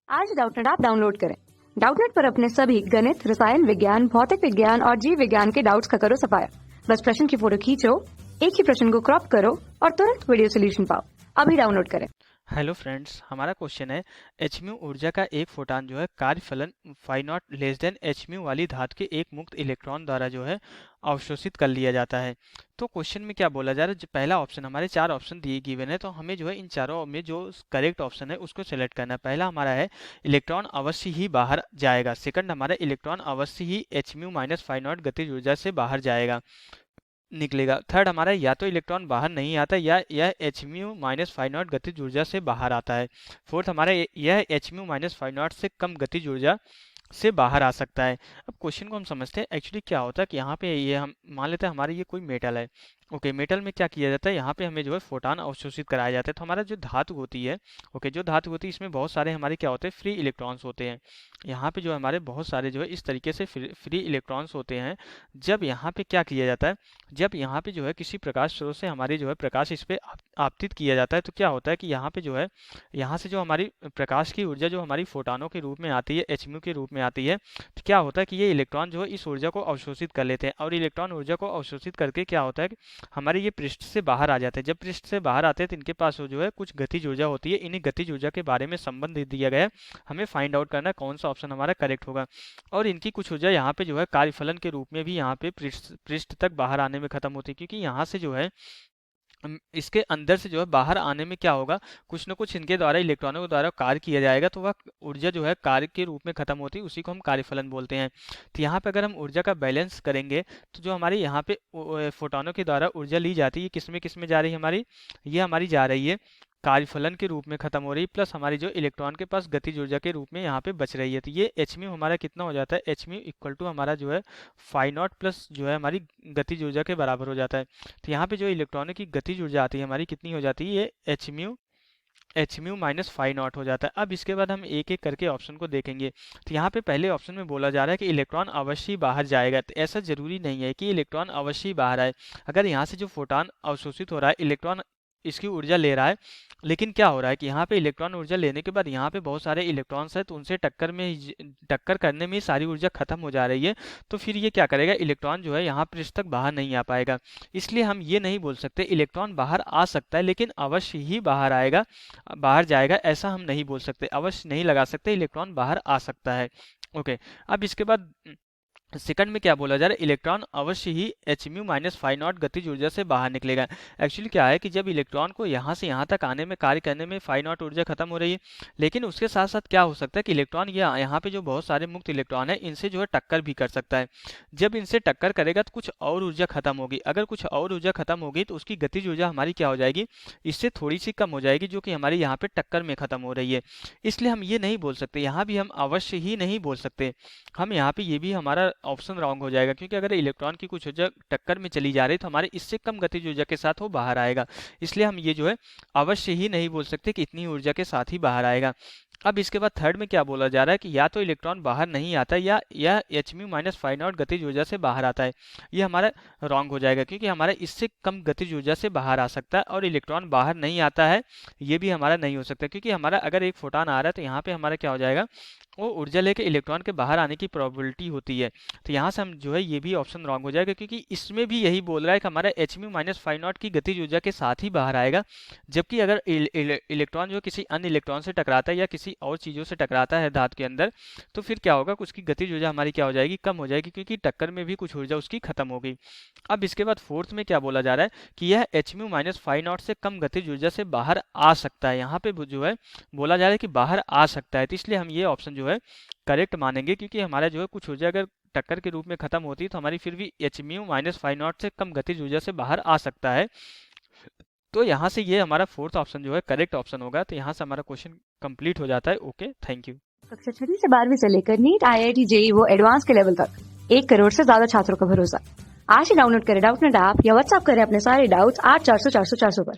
आज Doubtnut app download करें। Doubtnut पर अपने सभी गणित, रसायन विज्ञान, भौतिक विज्ञान और जीव विज्ञान के डाउट्स का करो सफाया। बस प्रश्न की फोटो खींचो, एक ही प्रश्न को क्रॉप करो और तुरंत वीडियो सोल्यूशन पाओ। अभी डाउनलोड करें। हेलो फ्रेंड्स, हमारा क्वेश्चन है एच म्यू ऊर्जा का एक फोटान जो है कार्य फलन phi naught less than H mu वाली धातु के एक मुक्त इलेक्ट्रॉन द्वारा जो है अवशोषित कर लिया जाता है। तो क्वेश्चन में क्या बोला जा रहा है, जो पहला ऑप्शन, हमारे चार ऑप्शन दिए गिवन है, तो हमें जो है इन चारों में जो करेक्ट ऑप्शन है उसको सेलेक्ट करना है। पहला हमारा है इलेक्ट्रॉन अवश्य ही बाहर जाएगा। सेकंड हमारा इलेक्ट्रॉन अवश्य ही H mu minus phi naught गतिज ऊर्जा से बाहर जाएगा निकलेगा। थर्ड हमारा या तो इलेक्ट्रॉन बाहर नहीं आता या यह H mu minus five naught गतिज ऊर्जा से बाहर आता है। फोर्थ हमारा यह H mu minus five not से कम गतिज ऊर्जा से बाहर आ सकता है। अब क्वेश्चन को हम समझते हैं। एक्चुअली क्या होता है कि यहाँ पे ये हम मान लेते हैं हमारे ये कोई मेटल है। ओके, मेटल में क्या किया जाता है, यहाँ पे हमें जो है फोटान अवशोषित कराया जाता है। तो हमारा जो धातु होती है, ओके, जो धातु होती है इसमें बहुत सारे हमारे क्या होते हैं, फ्री इलेक्ट्रॉन्स होते हैं। यहाँ पे जो हमारे बहुत सारे जो है इस तरीके से फ्री इलेक्ट्रॉन्स होते हैं। जब यहाँ पे क्या किया जाता है, जब यहाँ पे जो है किसी प्रकाश स्रोत से हमारी जो है प्रकाश इस पे आपतित किया जाता है, तो क्या होता है कि यहाँ पे जो है यहाँ से जो हमारी प्रकाश की ऊर्जा जो हमारी फोटानों के रूप में आती है, एच म्यू के रूप में आती है, तो क्या होता है कि ये इलेक्ट्रॉन जो है इस ऊर्जा को अवशोषित कर लेते हैं। और इलेक्ट्रॉन ऊर्जा को अवशोषित करके क्या होता है कि हमारे ये पृष्ठ से बाहर आ जाते हैं। जब पृष्ठ से बाहर आते हैं तो इनके पास जो है कुछ गतिज ऊर्जा होती है। इन्हीं गतिज ऊर्जा के बारे में संबंध दिया गया है। हमें फाइंड आउट करना है कौन सा ऑप्शन हमारा करेक्ट होगा। और इनकी कुछ ऊर्जा यहाँ पे जो है कार्यफलन के रूप में भी यहाँ पे पृष्ठ तक बाहर आने में खत्म होती है, क्योंकि यहाँ से जो है इसके अंदर से जो है बाहर आने में क्या होगा, कुछ न कुछ इनके द्वारा इलेक्ट्रॉनों के द्वारा कार्य किया जाएगा, तो वह ऊर्जा जो है कार्य के रूप में खत्म होती है, उसी को हम कार्यफलन बोलते हैं। तो यहाँ पे अगर हम ऊर्जा का बैलेंस करेंगे तो जो हमारी यहाँ पे फोटोनों के द्वारा ऊर्जा ली जाती है, किस में जा रही है हमारी, ये हमारी जा रही है कार्यफलन के रूप में खत्म हो रही है, प्लस हमारी जो इलेक्ट्रॉन के पास गतिज ऊर्जा के रूप में यहाँ पे बच रही है। तो ये एच म्यू हमारा कितना हो जाता है, एच म्यू इक्वल टू हमारा जो है फाई नॉट प्लस जो है हमारी गतिज ऊर्जा के बराबर हो जाता है। तो यहाँ पे जो इलेक्ट्रॉनों की गतिज ऊर्जा आती है हमारी कितनी हो जाती है, ये H mu minus five not हो जाता है। अब इसके बाद हम एक एक करके ऑप्शन को देखेंगे। तो यहाँ पे पहले ऑप्शन में बोला जा रहा है कि इलेक्ट्रॉन अवश्य ही बाहर जाएगा। तो ऐसा जरूरी नहीं है कि इलेक्ट्रॉन अवश्य ही बाहर आए। अगर यहाँ से जो फोटान अवशोषित हो रहा है, इलेक्ट्रॉन इसकी ऊर्जा ले रहा है, लेकिन क्या हो रहा है कि यहाँ पे इलेक्ट्रॉन ऊर्जा लेने के बाद यहाँ पे बहुत सारे इलेक्ट्रॉन्स हैं, तो उनसे टक्कर करने में ही सारी ऊर्जा खत्म हो जा रही है। तो फिर ये क्या करेगा, इलेक्ट्रॉन जो है यहाँ पृष्ठ तक बाहर नहीं आ पाएगा। इसलिए हम ये नहीं बोल सकते इलेक्ट्रॉन बाहर आ सकता है लेकिन अवश्य ही बाहर आएगा, बाहर जाएगा, ऐसा हम नहीं बोल सकते। अवश्य नहीं लगा सकते, इलेक्ट्रॉन बाहर आ सकता है। ओके, अब इसके बाद सेकंड में क्या बोला जा रहा है, इलेक्ट्रॉन अवश्य ही H mu minus five naught गतिज ऊर्जा से बाहर निकलेगा। एक्चुअली क्या है कि जब इलेक्ट्रॉन को यहाँ से यहाँ तक आने में, कार्य करने में फाइव नॉट ऊर्जा खत्म हो रही है, लेकिन उसके साथ साथ क्या हो सकता है कि इलेक्ट्रॉन यहाँ पे जो बहुत सारे मुक्त इलेक्ट्रॉन है इनसे जो है टक्कर भी कर सकता है। जब इनसे टक्कर करेगा तो कुछ और ऊर्जा खत्म होगी। अगर कुछ और ऊर्जा खत्म होगी तो उसकी गतिज ऊर्जा हमारी क्या हो जाएगी, इससे थोड़ी सी कम हो जाएगी, जो कि हमारी यहाँ पे टक्कर में खत्म हो रही है। इसलिए हम ये नहीं बोल सकते, यहाँ भी हम अवश्य ही नहीं बोल सकते। हम यहाँ पे ये भी हमारा ऑप्शन रॉन्ग हो जाएगा, क्योंकि अगर इलेक्ट्रॉन की कुछ ऊर्जा टक्कर में चली जा रही तो हमारे इससे कम गतिज ऊर्जा के साथ वो बाहर आएगा। इसलिए हम ये जो है अवश्य ही नहीं बोल सकते कि इतनी ऊर्जा के साथ ही बाहर आएगा। अब इसके बाद थर्ड में क्या बोला जा रहा है कि या तो इलेक्ट्रॉन बाहर नहीं आता या यह H mu minus five naught गतिज ऊर्जा से बाहर आता है। ये हमारा रॉन्ग हो जाएगा, क्योंकि हमारा इससे कम गतिज ऊर्जा से बाहर आ सकता है, और इलेक्ट्रॉन बाहर नहीं आता है, ये भी हमारा नहीं हो सकता। क्योंकि हमारा अगर एक फोटान आ रहा है तो यहाँ पे हमारा क्या हो जाएगा, वो ऊर्जा लेके इलेक्ट्रॉन के बाहर आने की प्रोबेबिलिटी होती है। तो यहाँ से हम जो है ये भी ऑप्शन रॉन्ग हो जाएगा, क्योंकि इसमें भी यही बोल रहा है कि हमारा H mu minus five not की गतिज ऊर्जा के साथ ही बाहर आएगा। जबकि अगर इलेक्ट्रॉन जो किसी अन्य इलेक्ट्रॉन से टकराता है या किसी और चीज़ों से टकराता है धातु के अंदर, तो फिर क्या होगा, उसकी गतिज ऊर्जा हमारी क्या हो जाएगी, कम हो जाएगी, क्योंकि टक्कर में भी कुछ ऊर्जा उसकी खत्म हो गई। अब इसके बाद फोर्थ में क्या बोला जा रहा है कि यह H mu minus five not से कम गतिज ऊर्जा से बाहर आ सकता है। यहाँ पे जो है बोला जा रहा है कि बाहर आ सकता है, तो इसलिए हम ये ऑप्शन जो है करेक्ट मानेंगे, क्योंकि हमारा जो है कुछ ऊर्जा अगर टक्कर के रूप में खत्म होती है तो हमारी फिर भी H mu minus five not से कम गतिज ऊर्जा से बाहर आ सकता है। तो यहाँ से ये हमारा फोर्थ ऑप्शन जो है करेक्ट ऑप्शन होगा। तो यहाँ से हमारा क्वेश्चन कंप्लीट हो जाता है। Okay, thank you. कक्षा 6 से 12वीं से लेकर नीट, IIT, JEE वो एडवांस के लेवल तक 1 करोड़ से ज्यादा छात्रों का भरोसा। आज ही डाउनलोड करें डाउटनेट ऐप या व्हाट्सएप करें अपने सारे डाउट्स 8400 400 400 पर।